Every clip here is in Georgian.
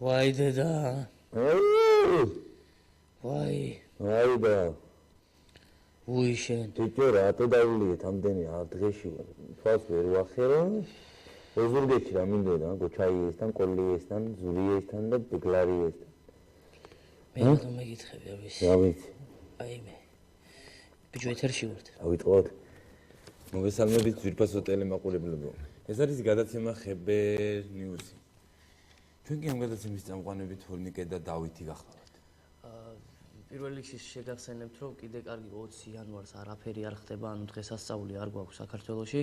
ვაი დედა. ვაი. ვაი და. უიშენ. თვითონ რატო დავულიეთ ამდენი დღეში ვარ. თვალს ვერ ვახერო. ოზურგეთში რა მინდოდა, გოჩაიესთან, კოლიესთან, ზურიესთან და ბგლარიესთან. მე რატომ მეკითხები ამის? რა ვიცი. აი მე. ბიჭო ეთერში ვართ. დავიტყოთ. მოგესალმებით ძვირფასო ტელემაყურებლებო. ეს არის გადაცემა ხებერ ნიუსი. ჩვენ კი ამ გადაცემის წამყვანები თორნიკე და დავითი გახლავართ. პირველ რიგში შეგახსენებთ, რომ კიდე კარგი 20 იანვარს არაფერი არ ხდება, ანუ დღესასწაული არ გვაქვს საქართველოში.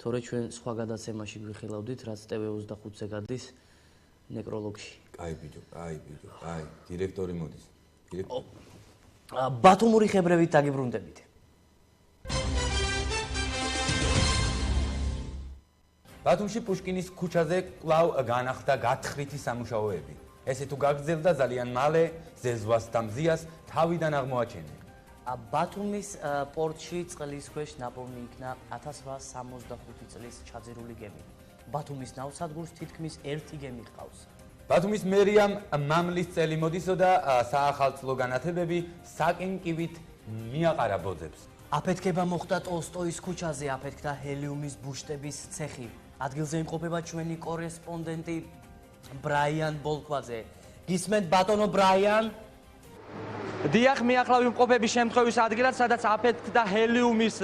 თორე ჩვენ სხვა გადაცემაში გვიხილავდით, რაც TV25-ზე გადის ნეკროლოგში. კაი ბიჭო, კაი. დირექტორი მოდის. ბათუმური ხებრებით დაგიბრუნდებით. ბათუმში პუშკინის ქუჩაზე კვლავ განახლდა გათხრითი სამუშაოები. ესე თუ გაგრძელდა ძალიან მალე ზეზვას და მზიას თავიდან აღმოაჩენენ. ბათუმის პორტში წყლის ქვეშ ნაპოვნი იქნა 1865 წლის ჩაძირული გემი. ბათუმის ნავსადგურს თითქმის ერთი გემი ჰყავს. ბათუმის მერიამ მამლის წელი მოდისოდა საახალწლო განათებები საკინკივით მიაყარა ბოძებს. აფეთქება მოხდა ტოლსტოის ქუჩაზე, აფეთქდა ჰელიუმის ბუშტების ცეხი. ადგილზე იმყოფება ჩვენი კორესპონდენტი ბრაიან ბოლქვაძე. გისმენთ ბატონო ბრაიან? დიახ, მე ახლა ვიმყოფების შემთხვევის ადგილად, სადაც აფეთქდა ჰელიუმის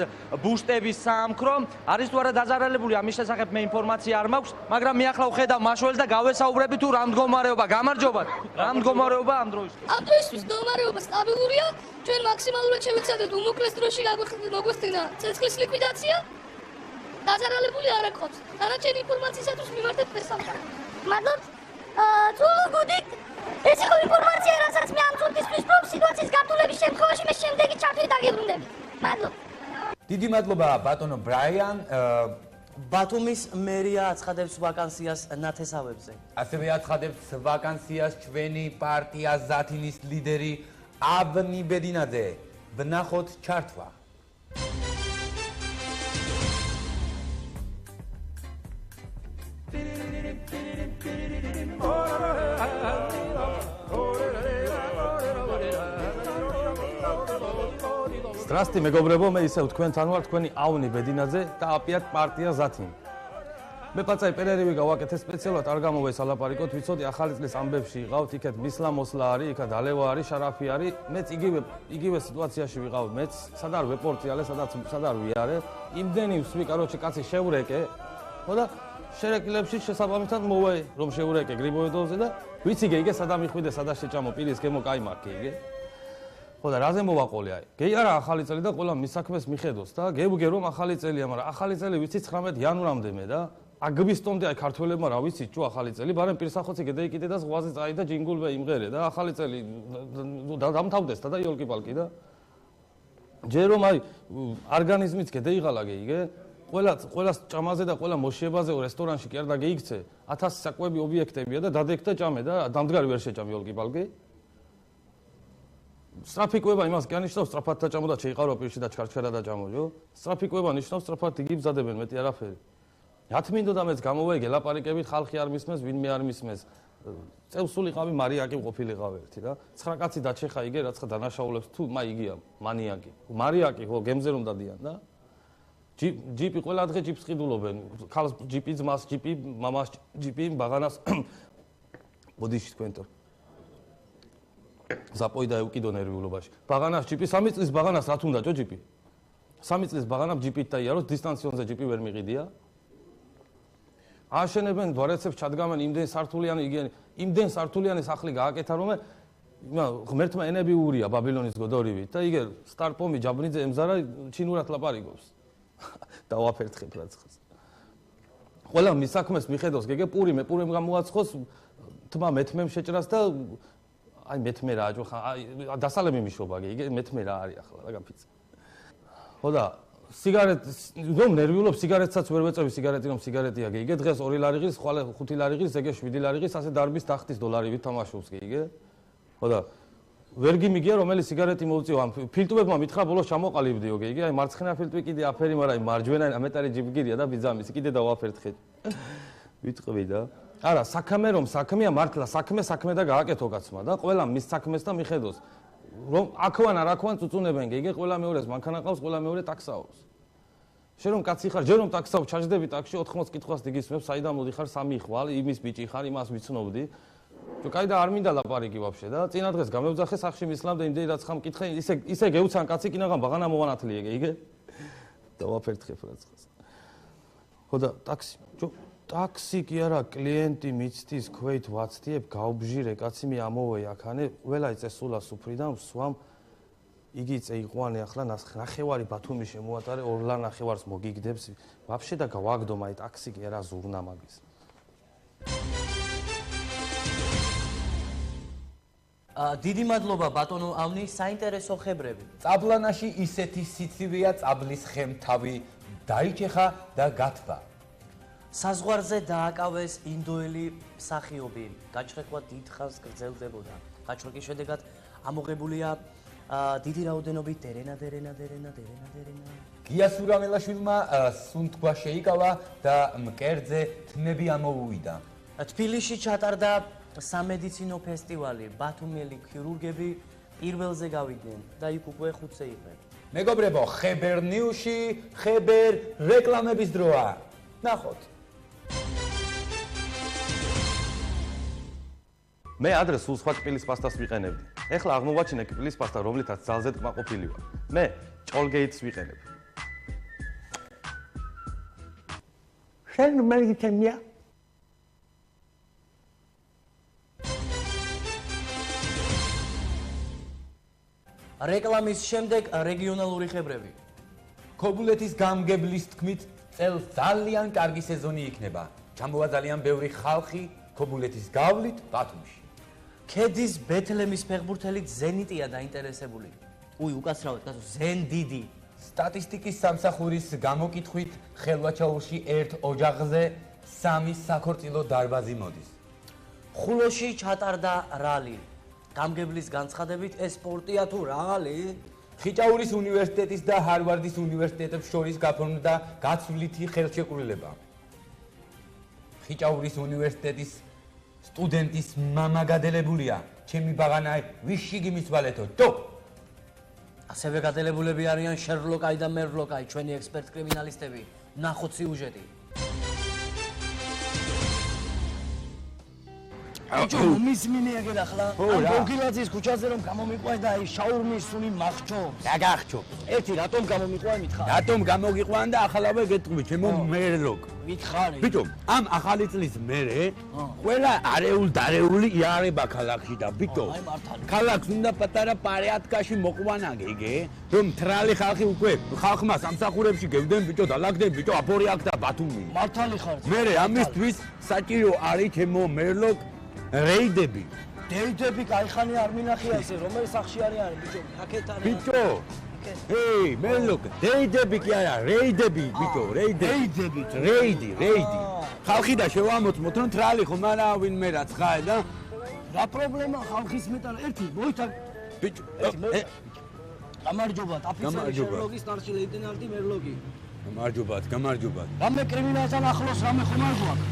ბუშტების საამქრო. არის თუ არა დაზარალებული, ამის შესახებ მე ინფორმაცია არ მაქვს, მაგრამ მე ახლა ვხედავ მაშველს და გავესაუბრები თუ რა მდგომარეობა. გამარჯობათ. რა მდგომარეობა ამ დროისთვის? ამ დროისთვის მდგომარეობა სტაბილურია. ჩვენ მაქსიმალურად შევიცადეთ უმოკლეს დროში მოგვესწრება ცეცხლის ლიკვიდაცია. დაზარალებული არ აქვს. დანარჩენი ინფორმაციისათვის მივართეთ დღესამყაროს. მადლობთ. გუდით. ეს იყო ინფორმაცია, რასაც მე ამ წუთისთვის ვფიქრობ, სიტუაციის გართულების შემთხვევაში მე შემდეგი ჩართვით დაგიბრუნდებით. მადლობთ. დიდი მადლობა ბატონო ბრაიან. ბათუმის მერია აცხადებს ვაკანსიას ნათესავებზე. ასევე აცხადებს ვაკანსიას ჩვენი პარტია ზათინის ლიდერი აბნი ბედინაძე. ვნახოთ ჩართვა. Здравствуйте, მეგობრებო, მე ისევ თქვენთან ვარ, თქვენი ავნი ბედინაძე და აპიატ პარტია ზათინი. მე პაცაი პერერივი გავაკეთე სპეციალურად არ გამოვეს ალაპარიკოთ, ვიცოდი ახალი წლის ამბებში ვიყავთ, იქეთ მისლა მოსლა არის, იქა დალევა არის, შარაფი არის. მეც იგივე სიტუაციაში ვიყავ, მეც სად არ ვეპორტიალე, სად არ ვიარე. იმდენი ვსვი, კაროჩე კაცი შევრეკე. ხო და შერეკილებში შესაბამისად მოვაი, რომ შევრეკე გრიბოედოზე და ვიცი იგე სად ამიხვიდე, სად შეჭამო პირის გემო კაი მარკი იგე. ხო და რაზე მოვაყოლე აი. გეი არა ახალი წელი და ყველა მის საქმეს მიხედოს და გევგე რომ ახალი წელია, მაგრამ ახალი წელი ვიცი 19 იანვრამდე მე და აგვისტომდე აი ქართველებმა რა ვიცი ჭუ ახალი წელი, ბარემ პირსახოცი გედაიკიდე და ზღვაზე წაიდა ჯინგულბე იმღერე და ახალი წელი დამთავრდეს და იოლკიპალკი და ჯერ რომ აი ორგანიზმიც გედაიღალა გეიგე ყველას ჭამაზე და ყველა მოშიებაზე რესტორანში კი არ დაგეიქცე 1000 საკვები ობიექტებია და დადეკდა ჭამე და დამდგარი ვერ შეჭამ იოლკიპალკი. სტრაფიკובה იმას კი ანიშნავს, სწრაფად დაჭამო და შეიყარო პირში და ჩქარჩქერა დაჭამოჯო. სტრაფიკובה ნიშნავს, სწრაფად იგივ მზადებენ, მეტი არაფერი. რათ მინდოდა მეც გამოვაიგე ლაპარიკებით, ხალხი არ მისმეს, ვინმე არ მისმეს. წევსულიყავი მარიაკი ყოფილიყავ ერთი და 9 კაცი დაჩეხა იგე, რაცხა დანაშაულებს თუ მა იგია, მანიაკი. მარიაკი ხო გემზე რომ დადიან და ჯიპი ყველა დღე ჯიპს ყიდულობენ. ქალს ჯიპი, ძმას ჯიპი, მამას ჯიპი, ბაღანას ბოდიში თქვენთო. ზაპოი და ევკიდო ნერვიულობაში. ბაღანას ჯიპი 3 წლის ბაღანას რა თუნდა ჯო ჯიპი? 3 წლის ბაღანამ ჯიპით დაიაროს, დისტანციონზე ჯიპი ვერ მიყიდია. აშენებენ დვარეცებს ჩადგამენ იმდენ სართულიანი იგენი, იმდენ სართულიანი სახლი გააკეთა რომ ღმერთმა ენები უურია ბაბილონის გოდორივით და იგე სტარპომი ჯაბრიძე ემზარა ჩინურად ლაპარიკობს. დავაფერთხებ რაცხას. ყველა მის საქმეს მიხედავს, გეგე პურიმ გამოაცხოს თმა მეთმემ შეჭრას და აი მეთმე რა აჯო ხა დასალემი მიშობა იგე მეთმე რა არის ახლა რა გაფიცე. ხო და რომ ნერვიულობ სიგარეტსაც ვერ ვეწევი სიგარეტი რომ სიგარეტია გიგე დღეს 2 ლარი ღირს, ხვალე 5 ლარი ღირს, ეგე 7 ლარი ღირს, ასე დარბის ტახტის დოლარივით თამაშობს გიგე. ხო და ვერ გიმიგია რომელი სიგარეტი მოვწიო ამ ფილტვებმა მითხრა ბოლოს ჩამოყალიბდიო გიგე, აი მარცხენა ფილტვი კიდე აფერი, მაგრამ აი მარჯვენა ამეტარი ჯიბგირია და ბიძამისი კიდე დავაფერთხე. ვიტყვი და არა, საქმე რომ საქმეა, მართლა საქმე და გააკეთო კაცმა და ყველა მის საქმეს და მიხედოს. რომ აქვან არ აქვან წუწუნებენ გიგე, ყველა მეორეს მანქანა ყავს, ყველა მეორე ტაქსაობს. შენ რომ კაცი ხარ, ჯერ რომ ტაქსაობ, ჩაჯდები ტაქსში 80 კითხვას დგისმევ, საიდან მოდიხარ, სამი ხვალ, იმის ბიჭი ხარ, იმას ვიცნობდი. თუ კაი და არ მინდა ლაპარაკი ვაფშე და წინა დღეს გამევძახე სახში მისლამდე იმდენი რაც ხამ კითხე, ისე გეუცან კაცი კინაღამ ბაღანა მოვანათლიე გიგე. დავაფერთხებ რაცხას. ხო და ტაქსი კი არა, კლიენტი მიცდის ქვeit ვაცდიებ, გავბჟირე, კაცი მე ამოვე აქანე, ყველა იწესულა სუფრიდან, ვსვამ იგი წეიყვანე ახლა ნახევარი ბათუმი შემოატარე, ორლან ნახევარს მოგიგდებს, ვაფშე და გავაგდო მაი ტაქსი კი არა ზურნა მაგის. დიდი მადლობა ბატონო ავნი, საინტერესო ხებრები. წაბლანაში ისეთი სიცივეა, წაბლის ხემთავი დაიჭეხა და გათბა. საზღვარზე დააკავეს ინდოელი მსახიობი, გაჩრეკვა დიდხანს გრძელდებოდა. გაჩრეკის შედეგად ამოღებულია დიდი რაოდენობით დერენა. გია სურამელაშვილმა სუნთქვა შეიკავა და მკერდზე თმები ამოუვიდა. თბილისში ჩატარდა სამედიცინო ფესტივალი, ბათუმელი ქირურგები პირველზე გავიდნენ და იქ უკვე 5-ზე იყვნენ. მეგობრებო, ხებერ ნიუში, ხებერ რეკლამების დროა. ნახოთ. მე ადრე სულ სხვა კბილის პასტას ვიყენებდი. ეხლა აღმოვაჩინე კბილის პასტა, რომლითაც ძალზე კმაყოფილი ვარ. მე ჭოლგეიტს ვიყენებ. შენ მერგითემია? რეკლამის შემდეგ რეგიონალური ხებრები. ქობულეთის გამგებლის თქმით, წელს ძალიან კარგი სეზონი იქნება. ჩამოვა ძალიან ბევრი ხალხი ქობულეთის გავლით ბათუმში. ქედის ბეთლემის ფეხბურთელით ზენიტია დაინტერესებული. უკაცრავად კაცო, ზენ დიდი. სტატისტიკის სამსახურის გამოკითხვით, ხელვაჩაურში ერთ ოჯახზე 3 საქორწილო დარბაზი მოდის. ხულოში ჩატარდა რალი. გამგებლის განცხადებით ეს სპორტია თუ რალი? ხიჭაურის უნივერსიტეტის და ჰარვარდის უნივერსიტეტებს შორის გაფორმდა გაცვლითი ხელშეკრულება. ხიჭაურის უნივერსიტეტის სტუდენტის მამა გადელებულია. ჩემი ბაღანა ვიში გიმისვალეთო. ჯო! ასევე გადელებულები არიან შერლოკაი და მერლოკაი, ჩვენი ექსპერტ კრიმინალისტები. ნახოთ სიუჟეტი. ბიჭო, მისმინია გენახლა. ამ გოგილაძის ქუჩაზე რომ გამომიყვანე და აი შაურმის სუნი მახჩობს. რა გახჩო? ერთი რატომ გამომიყვანე მითხარ? რატომ გამოგიყვან და ახალავე გეტყვი ჩემო მერლოკ. მითხარი. ბიჭო, ამ ახალი წლის მერე ყველა არეული იარება ქალაქში და ბიჭო, ქალაქს უნდა პატარა პარიატკაში მოყვანა გიგე, რომ თრალი ხალხი უკვე ხალხმა სამსახურებში გევდნენ ბიჭო, დალაგდნენ ბიჭო, აფორი აქ და ბათუმი. მართალი ხარ. მერე ამისთვის საჭირო არის ჩემო მერლოკ რეიდები. დეიდები кайხანი არ მინახია ესე, რომელი სახში არიან ბიჭო? აქეთ არის. ბიჭო, ეი, მერლოკ, დეიდები კი არა, რეიდები, ბიჭო, რეიდები. რეიდი. ხალხი და შევამოწმოთ, რომ თრალი ხომ არა ვინმე რაც ხაე და რა პრობლემა ხალხის მეტალ ერთი მოითა ბიჭო, გამარჯობა, აფიცერი შერლოკის სტარში ლეიტენანტი მერლოკი. გამარჯობათ. რამე კრიმინალთან ახლოს რამე ხომ არ გვაქვს?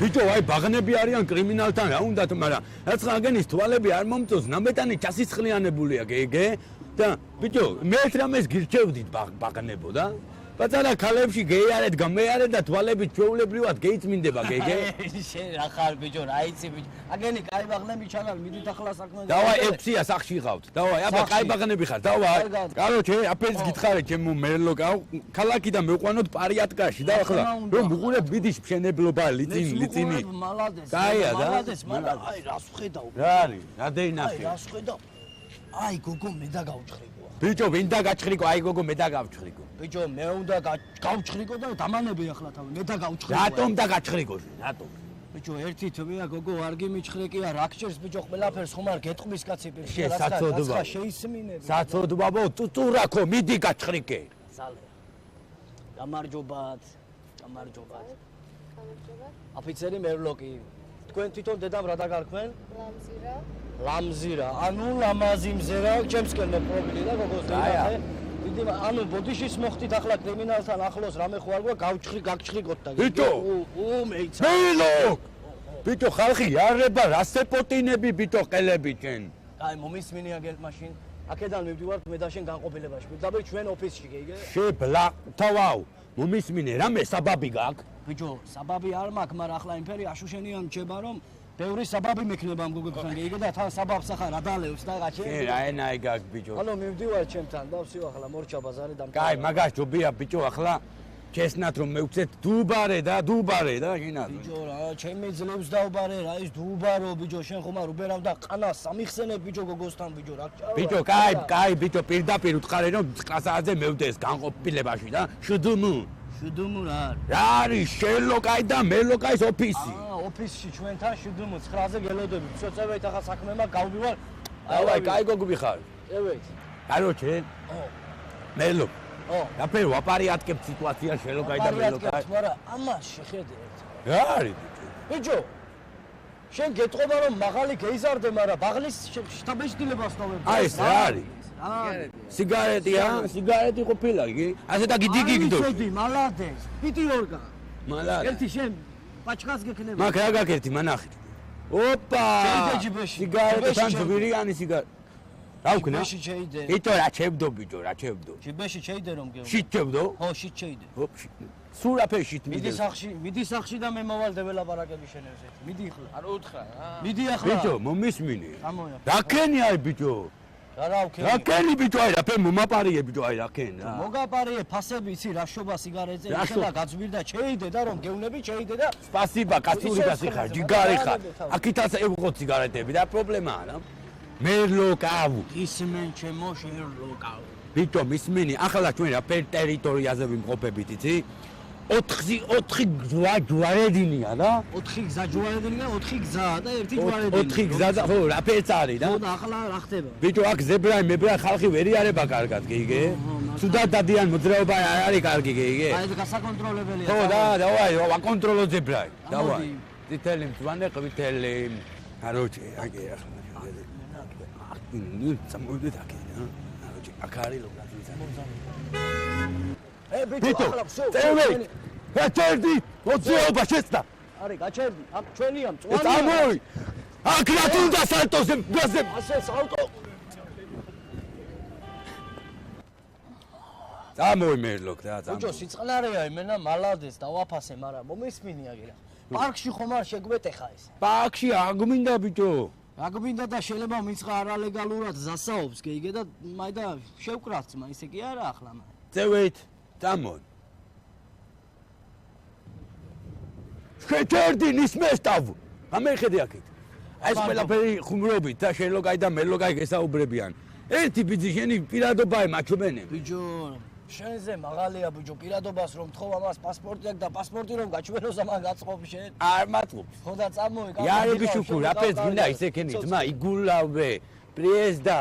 ბიჭო, აი ბაღნები არიან კრიმინალთან, რა უნდათ, მაგრამ რაც ხაგენის თვალები არ მომწონს, ნამეტანი ჩასისხლიანებულია, გეგე? და ბიჭო, მეც რამეს გირჩევდით ბაღნებო და? პატარა ქალებში გეიარეთ, გამეარეთ და თვალები ჩვეულებრივად გეიწმინდება, გეგე? შენ რა ხარ ბიჭო, რა იცი ბიჭო? აგენი კაი ბაღნები ჩანალ, მიდით ახლა საქმე. დავაი 6-ია სახში ხავთ. დავაი, აბა კაი ბაღნები ხარ, დავაი. კაროჩე, აფერს გითხარით ჩემო მერლოკა, ქალაქი და მეყვანოთ პარიატკაში და ახლა რომ ვუყურებ ბიდის მშენებლობა, ლიწინი. კაია და? აი რას ვხედავ? რა არის? რა დეინახი? აი რას ვხედავ? აი გოგო მე და გავჩხრიკო. ბიჭო, ვინ და გაჩხრიკო? აი გოგო მე და გავჩხრიკო. ბიჭო, მე უნდა გავჩხრიკო და დამანები ახლა თავი, მე და გავჩხრიკო. რატომ და გაჩხრიკო? რატომ? ბიჭო, ერთი თვეა გოგო, არ გიმიჩხრიკია, რაქჩერს ბიჭო, ყველაფერს ხომ არ გეტყვის კაცი პირში. შესაძოდვა. შეისმინები. საწოდვაბო, წურაკო, მიდი გაჩხრიკე. ზალე. გამარჯობათ. აფიცერი მერლოკი. თქვენ თვითონ დედამ რა დაგარქვენ? ლამზირა. ანუ ლამაზი მზერა, ჩემსკენ მოპრობილი და გოგოს დედამე. დიდი ანუ ბოდიშის მოხდით ახლა კრიმინალთან ახლოს რამე ხო არ გვა გავჩხრიკოთ და ბიჭო! მეიცა. მერლოკ! ბიჭო ხალხი იარება რა სეპოტინები ბიჭო ყელები ჩვენ აი მომისმინე აგერ მაშინ აქედან მივდივართ მე და შენ განყოფილებაში ვიდაბე ჩვენ ოფისში გიგე შებლა თავაუ მომისმინე რამე საბაბი გაქვს ბიჭო საბაბი არ მაქვს მაგრამ ახლა იმფერი აშუშენიან რჩება რომ ბევრი საბაბი მექნება ამ გოგებთან გიგე და თან საბაბს ახლა რა დალევს და გაჩე რაენაი გაქვს ბიჭო ანუ მივდივარ ჩემთან და ვსიო ახლა მორჩა ბაზარი და კაი მაგას ჯობია ბიჭო ახლა ჩესნათ რომ მევცეთ დუბარე და გინდა ბიჭო რა ჩემი ძლებს დაუბარე რა ის დუბარო ბიჭო შენ ხომ არ უბერავ და ყანას სამიხსენებ ბიჭო გოგოსთან ბიჭო რა ბიჭო კაი ბიჭო პირდაპირ უთხარე რომ კლასაზე მევდეს განყოფილებაში და შუდუმუ რა არის შელოკაი და მელოკაის ოფისი ოფისში ჩვენთან შუდუმუ 9-ზე გელოდები ცოტავით ახლა საქმე მაქვს გავდივარ დავაი კაი გოგები ხარ ევეთ კაროჩე მელო რაფერ ვაპარიატკებ სიტუაცია შელოკაი და მელოკაი მაგრამ ამას შეხედე რა არის ბიჭო შენ გეტყობა რომ მაღალი გეიზარდე მაგრამ ბაღლის შტაბეშტილებას დავებ აი ეს რა არის სიგარეტია სიგარეტი ყოფილა იგი ასე და გიგიგდო ისოდი მალადეს პიტი ორგა მალადე ერთი შენ პაჩკას გექნება მაგ რა გაკეთე მანახი ოპა სიგარეტთან ძვირიანი სიგარეტი რა ვქნა ჯიბეში შეიდე იტო რა ჩებდო ბიჭო რა ჩებდო ჯიბეში შეიდე რომ გეუბნები შით ჩებდო ხო შით შეიდე ოპ სურაფეშით მიდი სახში და მე მოვალდე ველაპარაკები შენებზე მიდი ახლა არ უთხრა რა მიდი ახლა ბიჭო მომისმინე ამოია რა ქენი აი ბიჭო რა ქენი ბიჭო აი რა ფე მომაპარიე ბიჭო აი რა ქენ რა მოგაპარიე ფასები იცი რა შობა სიგარეტზე ეხლა გაძვირდა შეიდე და რომ გეუნები შეიდე და სპასიბა კაცური გასი ხარ ჯიგარი ხარ აქითაც ევღო სიგარეტები და პრობლემაა რა მერლოკავ ისმენ ჩემო შერლოკავ ბიჭო მისმინი ახლა ჩვენ რა ფერ ტერიტორიაზე ვიმყოფებით იცი 4 ჯვარედინია რა 4 გზა ჯვარედინია 4 გზაა და ერთი ჯვარედინია 4 გზა და ხო რა ფერც არის რა ხო და ახლა რა ხდება ბიჭო აქ ზებრაი მებრაი ხალხი ვერ იარება კარგად გიგე სუდა დადიან მოძრაობა არ არის კარგი გიგე აი ეს გასაკონტროლებელია ხო და დავაი ვაკონტროლო ზებრაი დავაი თითელი მწვანე ყვითელი აროჭე აგე ახლა სამოვიდეთ აქ აროჭე აქ არის ლოკაცია ბიჭო ახლა ვსო გაჩერდი მოძრაობა შეცდა არე გაჩერდი ამ ჩვენია მწვანე ეს ამოი აქ რა თუნდა სალტოზე გაზებ ასე სალტო ამოი მერლოკ რა ბიჭო სიწყნარეა იმენა მალადეს დავაფასე მაგრამ მომისმინი აგერა პარკში ხომ არ შეგვეტეხა ეს პარკში აგმინდა ბიჭო აგმინდა და შეიძლება მიწა არალეგალურად ზასაობს გეიგე და მაიდა შევკრათ ძმა ისე კი არა ახლა წევით დამონ შეჭერდი ნისმესტავ ამერხედი აქეთ ეს ყველაფერი ხუმრობით და შელოკაი და მელოკაი გესაუბრებიან ერთი ბიძი შენი პირადობაა მაჩვენე ბიჭო შენზე მაღალია ბიჭო პირადობას რომ თხოვ ამას პასპორტი აქვს და პასპორტი რომ გაჩვენოს ამან გაწყობ შენ არ მატყობს ხო და წამოე იარები შუქუ რაფერს გინდა ისე ქენი ძმა იგულავე პრიეზდა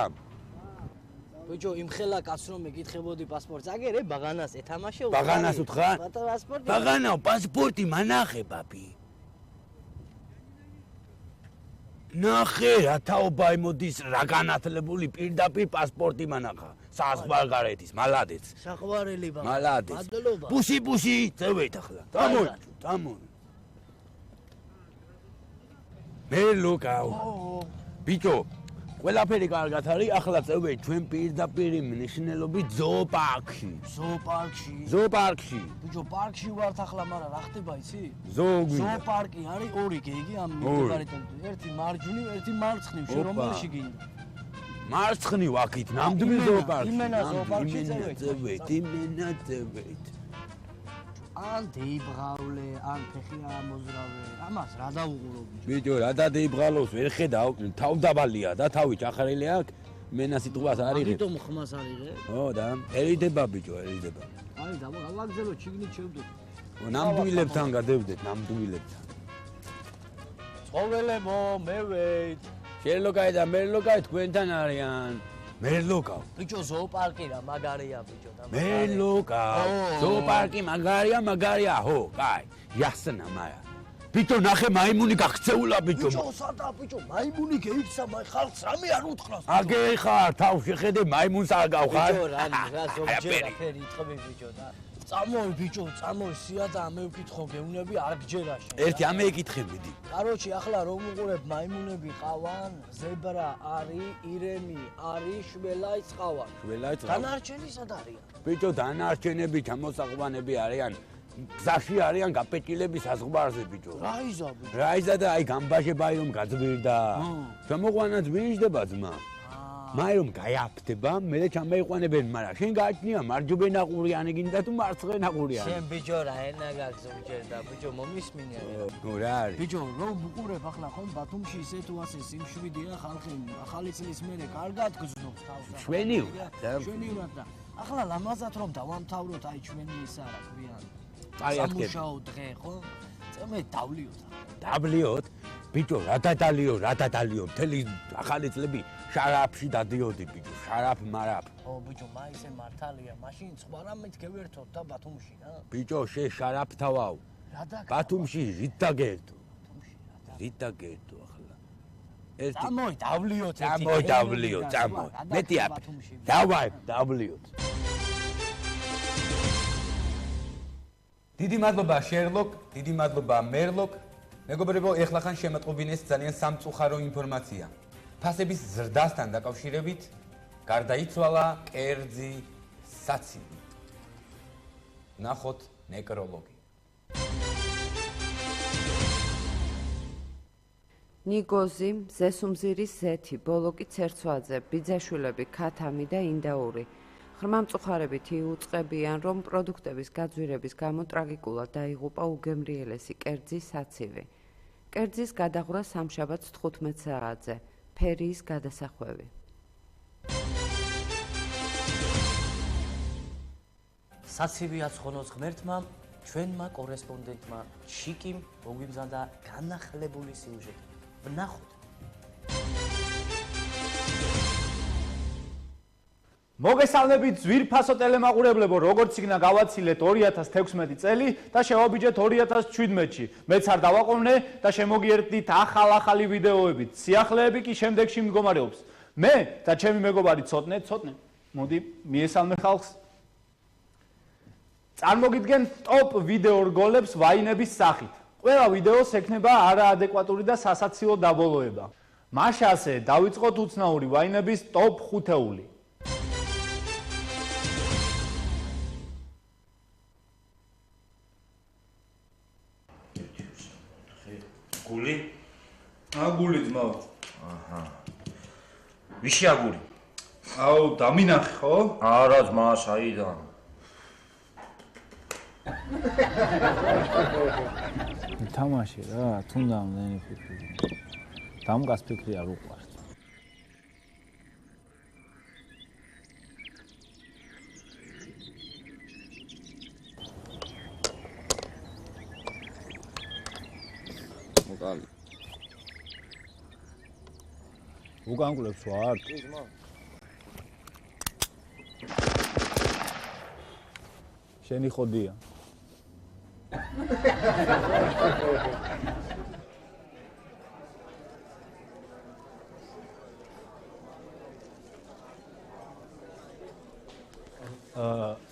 ბიჭო იმხელა კაც რომ მეკითხებოდი პასპორტს აგერე ბაღანას ეთამაშე ბაღანას უთხრა პასპორტი ბაღანაო პასპორტი მანახე ბაბი ნახე რა თაობა იმოდის რა განათლებული პირდაპირ პასპორტი მანახა საზღვარგარეთის მალადეც საყვარელი ბაღ მალადეც ბუში წევეთ ახლა დამონ მელოკაო ბიჭო ყველაფერი კარგად არის ახლა წევეთ ჩვენ პირდაპირ მნიშვნელობით ზოოპარკში ბიჭო პარკში ვართ ახლა მაგრამ რა ხდება იცი ზოგი ზოოპარკი არის ორი გეგი ამ მიმდებარიდან ერთი მარჯვნივ ერთი მარცხნივ შენ რომელში გინდა მარცხნივ აქით ნამდვილი ზოოპარკი იმენა ზოოპარკში წევეთ ან დეიბრავლე ან ფეხი ამოზრავე ამას რა დავუყურო ბიჭო რა დადეიბრალოს ვერ ხედავ თავდაბალია და თავი ჩახარელი აქვს მენა სიტყვას არ იღებ ამიტომ ხმას არ იღებ ხო და ერიდება ბიჭო ერიდება აი დავაგზელო ჩიგნით შევდო ნამდვილებთან გადევდეთ ნამდვილებთან ცხოველებო მე ვეით შერლოკაი და მერლოკაი თქვენთან არიან მერლოკავ ბიჭო ზოოპარკი რა მაგარია ბიჭო და მერლოკავ ზოოპარკი მაგარია ხო კაი იასნა მაია ბიჭო ნახე მაიმუნი გაქცეულა ბიჭო ბიჭო სადა ბიჭო მაიმუნი გეიქცა ხალხს რამე არ უთხრას აგერ ხარ თავ შეხედე მაიმუნს არ გავხარ ბიჭო რა ზოგჯერ აფერი იტყვი ბიჭო და წამოვი ბიჭო, წამოვი სიადა მე ვკითხო გეუნები არ გჯერა შენ. ერთი ამე ეკითხებიდი. კაროჩი ახლა რომ უყურებ მაიმუნები ყავან, ზებრა არის, ირემი არის, შველაიც ყავან. შველაიც ყავან. დანარჩენი სად არიან? ბიჭო დამარჩენები ჩამოსაყვანები არიან. გზაში არიან გაპეჭილები საზღვარზე ბიჭო. რაიზა ბიჭო. რაიზა და აი გამბაჟებაი რომ გაძვირდა. შემოყვანა ძვირიჟდება ძმა. მაი რომ გაიაფთება, მე ჩამეიყვანებენ, მაგრამ შენ გააჩნია მარჯვენა ყურიანი გინდა თუ მარცხენა ყურიანი. შენ ბიჭო რა ენა გაქვს უჯერდა, ბიჭო მომისმინე. ნუ რა არის? ბიჭო, რომ უყურებ ახლა ხომ ბათუმში ისე თუ ასე სიმშვიდეა ხალხი, ახალი წლის მერე კარგად გზნობს თავს. ჩვენიურად და ჩვენიურად და ახლა ლამაზად რომ დავამთავროთ აი ჩვენი ისა რა ქვიან. სამუშაო დღე ხო? წამე დავლიოთ. დავლიოთ? ბიჭო, რა დადალიო, მთელი ახალი წლები შარაფში დადიოდი ბიჭო, შარაფ მარაფ. ო ბიჭო, მაისე მართალია, მაშინ სხვა რამეთ გევერთოთ და ბათუმში რა. ბიჭო, შე შარაფთავავ. რა და ბათუმში რით დაგერთო? რით დაგერთო ახლა? ერთი წამოი დავლიოთ ერთი. წამოი. მეტი აპ. დავლიოთ. დიდი მადლობა შერლოკ, დიდი მადლობა მერლოკ. მეგობრებო, ეხლა ხან შემატყობინეს ძალიან სამწუხარო ინფორმაცია. ფასების ზრდასთან დაკავშირებით გარდაიცვალა კერძი საცივი. ნახოთ ნეკროლოგი. ნიგოზი, ზესუმზირის ზეთი, ბოლოკი ცერცვაძე, ბიძაშვილები ქათამი და ინდაური. ხრმამწუხარებით იუწყებიან, რომ პროდუქტების გაძვირების გამო ტრაგიკულად დაიღუპა უგემრიელესი კერძი საცივი. კერძის გადაღვრა სამშაბათს 15 საათზე. ფერიის გადასახვევი. საცივი აცხონოს ღმერთმა, ჩვენმა კორესპონდენტმა ჩიკიმ მოგვიმზადა განახლებული სიუჟეტი. ვნახოთ. მოგესალმებით ძვირფასო ტელემაყურებლებო, როგორც იქნა გავაცილეთ 2016 წელი და შევაბიჯეთ 2017-ში. მეც არ დავაყოვნე და შემოგიერთდით ახალ-ახალი ვიდეოებით. სიახლეები კი შემდეგში მდგომარეობს. მე და ჩემი მეგობარი ცოტნე, მოდი მიესალმე ხალხს. წარმოგიდგენ ტოპ ვიდეო რგოლებს ვაინების სახით. ყველა ვიდეოს ექნება არაადეკვატური და სასაცილო დაბოლოება. მაშასე დავიწყოთ უცნაური ვაინების ტოპ 5-ეული. გული? აგული ძმაო. აჰა. ვიში აგული? აუ, დამინახე ხო? არა ძმა, საიდან? თამაში რა, თუნდა მდენი ფიქრი. დამკას ფიქრი არ უყვარს. მოკალი. უგანგულებს ვარ? კი ძმა. შენი ხოდია.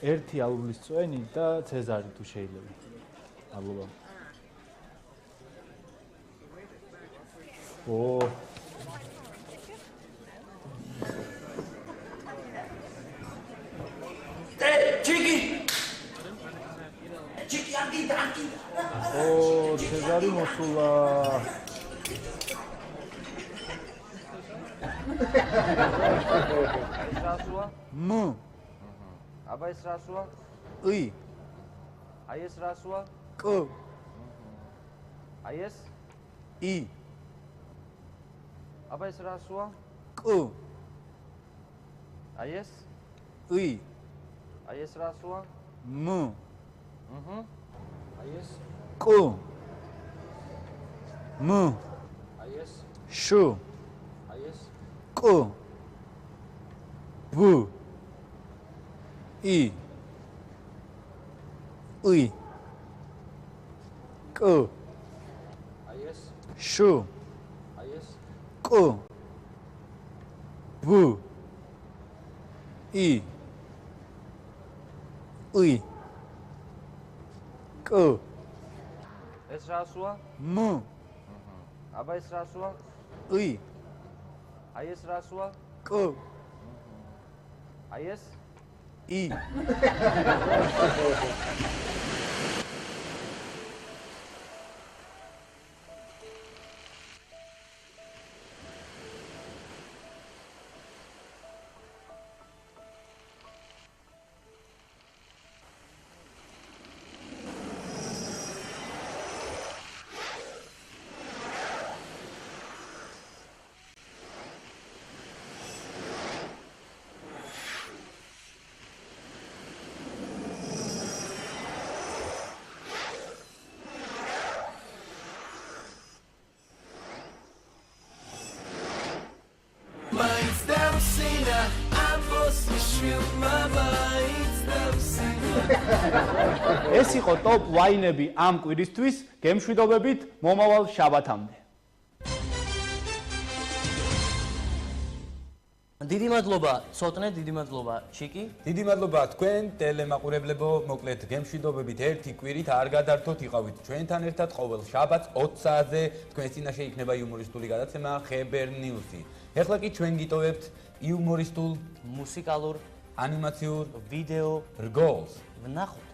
ერთი ალუბლის წვენი და ცეზარი თუ შეიძლება. მადლობა. ო ცეზარი მოსულა. რასუა? მ. აბა ეს რასუა? ი. აი ეს რასუა? კ. აი ეს? ი. აბა ეს რასუა? კ. აი ეს? ი. აი ეს რასუა? მ. აჰა. აი ეს? კ. მ. აი ეს? შ. აი ეს? კ. ბ. ი. ი. კ. აი ეს? შ. აი ეს? კ. ბ. ი. ი. კ. კ ეს რა სუა? მ აბა ეს რა სუა? ი აი ეს რა სუა? კ აი ეს? ი ეს იყო ტოპ ვაინები ამ კვირისთვის, გემშვიდობებით მომავალ შაბათამდე. დიდი მადლობა ცოტნე, დიდი მადლობა ჩიკი. დიდი მადლობა თქვენ ტელემაყურებლებო, მოკლედ გემშვიდობებით ერთი კვირით არ გადართოთ, იყავით ჩვენთან ერთად ყოველ შაბათს 20 საათზე. თქვენს წინაშე იქნება იუმორისტული გადაცემა ხებერ ნიუსი. ეხლა კი ჩვენ გიტოვებთ იუმორისტულ, მუსიკალურ, ანიმაციურ ვიდეო რგოლს. ვნახოთ.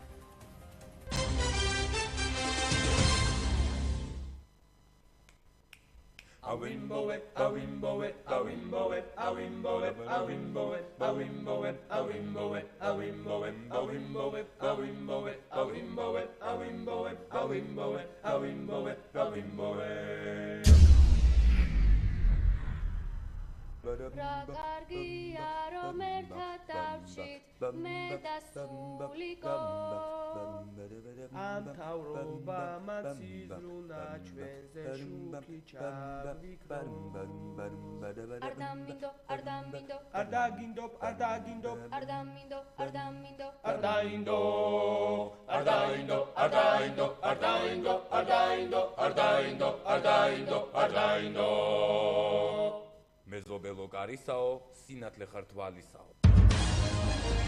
რა კარგია რომ ერთად დავჭით მე და სულიკო ამ თავრობამაც იზრუნა ჩვენზე შუქი ჩავიქრო არ დამინდო არ დამინდო არ დაგინდო არ დაინდო არ დაინდო არ დაინდო არ დაინდო არ დაინდო არ დაინდო არ დაინდო არ დაინდო არ დაინდო არ დაინდო მეზობელო კარისაო, სინათლე ხარ თვალისაო.